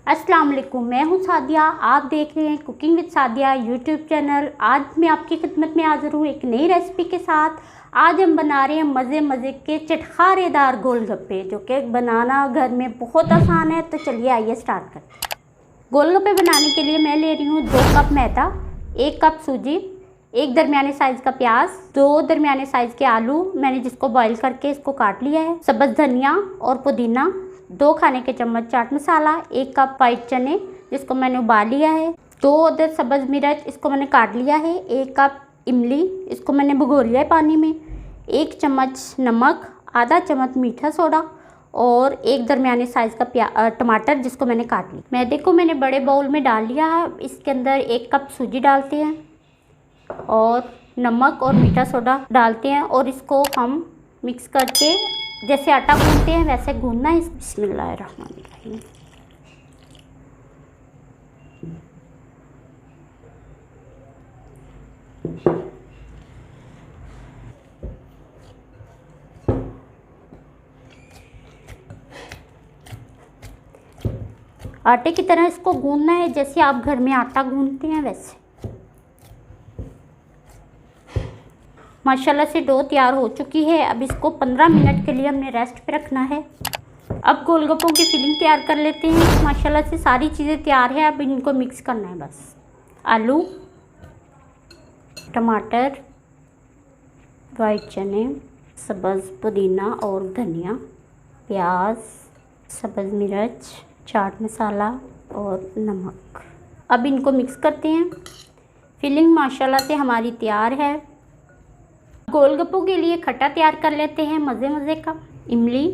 अस्सलाम वालेकुम, मैं हूं सादिया। आप देख रहे हैं cooking with Sadia YouTube channel. आज मैं आपकी खिदमत में हाजिर हूं एक नई रेसिपी के साथ। आज हम बना रहे हैं मज़े मज़े के चटखारेदार गोलगप्पे, जो कि बनाना घर में बहुत आसान है। तो चलिए आइए स्टार्ट करते हैं। गोलगप्पे बनाने के लिए मैं ले रही हूँ 2 कप मैदा, 1 कप सूजी, 1 दरमियाने साइज़ का प्याज, 2 दरमियाने साइज़ के आलू मैंने जिसको बॉईल करके इसको काट लिया है, सब्ज़ धनिया और पुदीना, 2 खाने के चम्मच चाट मसाला, 1 कप वाइट चने जिसको मैंने उबाल लिया है, 2 अदद सब्ज़ मिर्च इसको मैंने काट लिया है, 1 कप इमली इसको मैंने भिगो लिया है पानी में, 1 चम्मच नमक, आधा चम्मच मीठा सोडा और 1 दरमियाने साइज़ का टमाटर जिसको मैंने काट लिया। मैदे को मैंने बड़े बाउल में डाल लिया है। इसके अंदर 1 कप सूजी डालते हैं और नमक और मीठा सोडा डालते हैं और इसको हम मिक्स करके जैसे आटा गूंथते हैं वैसे गूंथना है। बिस्मिल्लाहिर्रहमानिर्रहीम। आटे की तरह इसको गूंथना है, जैसे आप घर में आटा गूंथते हैं वैसे। माशाल्लाह से डो तैयार हो चुकी है। अब इसको 15 मिनट के लिए हमने रेस्ट पे रखना है। अब गोलगप्पों की फिलिंग तैयार कर लेते हैं। माशाल्लाह से सारी चीज़ें तैयार है, अब इनको मिक्स करना है बस। आलू, टमाटर, वाइट चने, सब्ज़ पुदीना और धनिया, प्याज, सब्ज़ मिर्च, चाट मसाला और नमक। अब इनको मिक्स करते हैं। फिलिंग माशाल्लाह से हमारी तैयार है। गोलगप्पों के लिए खट्टा तैयार कर लेते हैं मज़े मज़े का। इमली,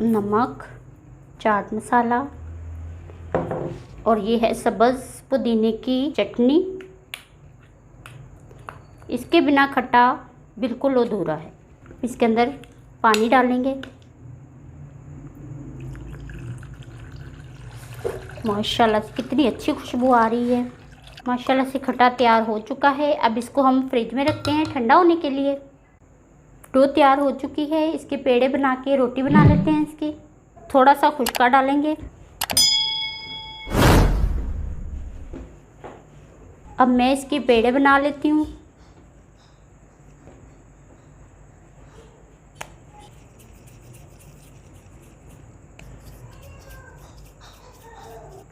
नमक, चाट मसाला और ये है सब्ज़ पुदीने की चटनी। इसके बिना खट्टा बिल्कुल अधूरा है। इसके अंदर पानी डालेंगे। माशाल्लाह से कितनी अच्छी खुशबू आ रही है। माशाल्लाह से खट्टा तैयार हो चुका है। अब इसको हम फ्रिज में रखते हैं ठंडा होने के लिए। डो तैयार हो चुकी है। इसके पेड़े बना के रोटी बना लेते हैं इसकी। थोड़ा सा खुशका डालेंगे। अब मैं इसकी पेड़े बना लेती हूँ।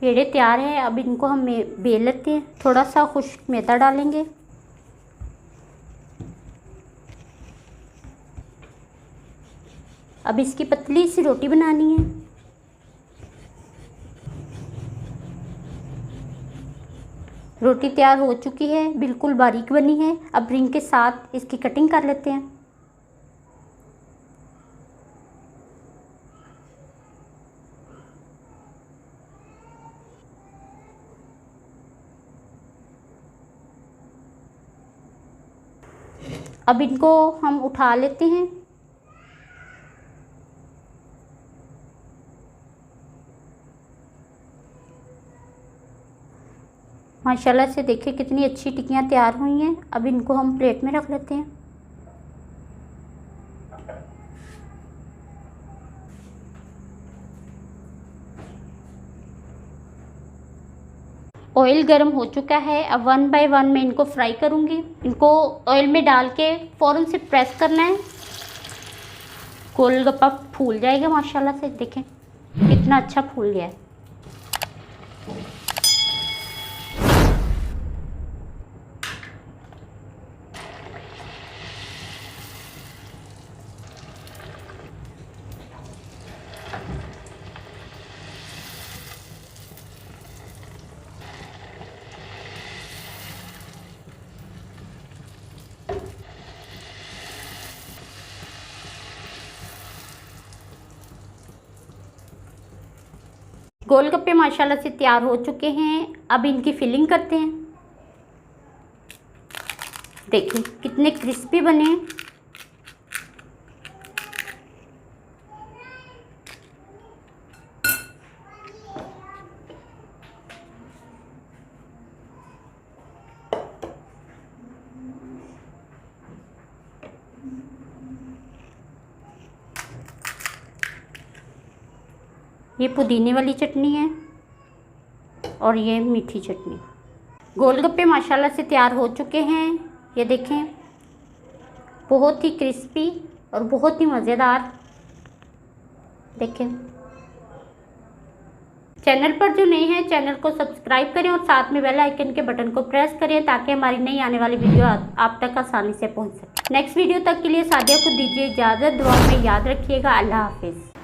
पेड़े तैयार है। अब इनको हम बेल लेते हैं। थोड़ा सा खुश्क मैदा डालेंगे। अब इसकी पतली सी रोटी बनानी है। रोटी तैयार हो चुकी है, बिल्कुल बारीक बनी है। अब रिंग के साथ इसकी कटिंग कर लेते हैं। अब इनको हम उठा लेते हैं। माशाल्लाह से देखिए कितनी अच्छी टिक्कियाँ तैयार हुई हैं। अब इनको हम प्लेट में रख लेते हैं। ऑयल गर्म हो चुका है। अब 1 बाय 1 मैं इनको फ्राई करूँगी। इनको ऑयल में डाल के फ़ौरन से प्रेस करना है। गोलगप्पा फूल जाएगा। माशाल्लाह से देखें कितना अच्छा फूल गया है। गोलगप्पे माशाल्लाह से तैयार हो चुके हैं। अब इनकी फिलिंग करते हैं। देखिए कितने क्रिस्पी बने। ये पुदीने वाली चटनी है और ये मीठी चटनी। गोलगप्पे माशाल्लाह से तैयार हो चुके हैं। ये देखें, बहुत ही क्रिस्पी और बहुत ही मज़ेदार। देखें, चैनल पर जो नए हैं चैनल को सब्सक्राइब करें और साथ में बेल आइकन के बटन को प्रेस करें ताकि हमारी नई आने वाली वीडियो आप तक आसानी से पहुंच सके। नेक्स्ट वीडियो तक के लिए सादिया को दीजिए इजाज़त। दुआ में याद रखिएगा। अल्लाह हाफिज़।